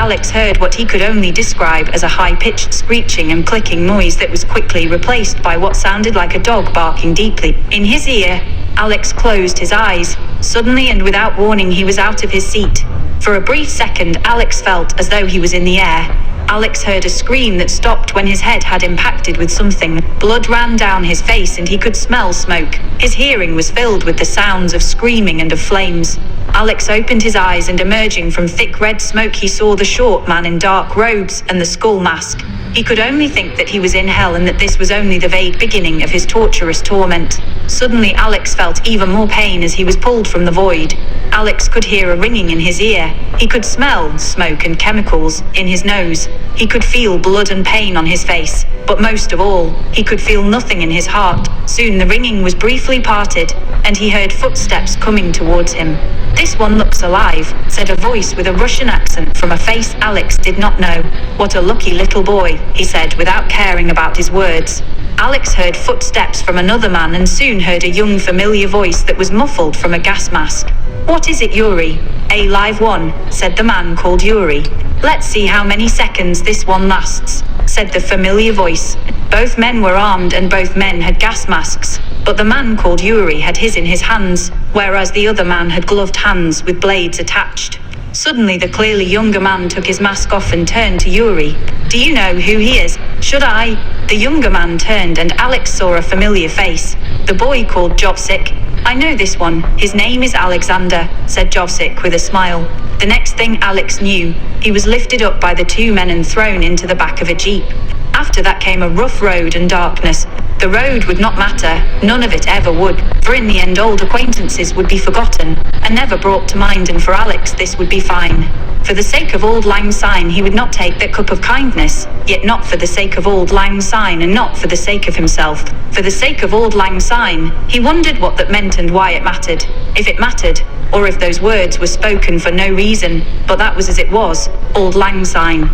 Alex heard what he could only describe as a high-pitched screeching and clicking noise that was quickly replaced by what sounded like a dog barking deeply in his ear. Alex closed his eyes. Suddenly and without warning, he was out of his seat. For a brief second, Alex felt as though he was in the air. Alex heard a scream that stopped when his head had impacted with something. Blood ran down his face and he could smell smoke. His hearing was filled with the sounds of screaming and of flames. Alex opened his eyes, and emerging from thick red smoke he saw the short man in dark robes and the skull mask. He could only think that he was in hell and that this was only the vague beginning of his torturous torment. Suddenly Alex felt even more pain as he was pulled from the void. Alex could hear a ringing in his ear. He could smell smoke and chemicals in his nose. He could feel blood and pain on his face. But most of all, he could feel nothing in his heart. Soon the ringing was briefly parted, and he heard footsteps coming towards him. "This one looks alive," said a voice with a Russian accent from a face Alex did not know. "What a lucky little boy," he said without caring about his words. Alex heard footsteps from another man and soon heard a young familiar voice that was muffled from a gas mask. "What is it, Yuri?" "A live one," said the man called Yuri. "Let's see how many seconds this one lasts," said the familiar voice. Both men were armed and both men had gas masks, but the man called Yuri had his in his hands, whereas the other man had gloved hands with blades attached. Suddenly the clearly younger man took his mask off and turned to Yuri. "Do you know who he is? Should I?" The younger man turned and Alex saw a familiar face. The boy called Jovsik. "I know this one. His name is Alexander," said Jovsik with a smile. The next thing Alex knew, he was lifted up by the two men and thrown into the back of a jeep. After that came a rough road and darkness. The road would not matter, none of it ever would, for in the end old acquaintances would be forgotten, and never brought to mind, and for Alex this would be fine. For the sake of Auld Lang Syne he would not take that cup of kindness, yet not for the sake of Auld Lang Syne and not for the sake of himself. For the sake of Auld Lang Syne, he wondered what that meant and why it mattered. If it mattered, or if those words were spoken for no reason, but that was as it was, Auld Lang Syne.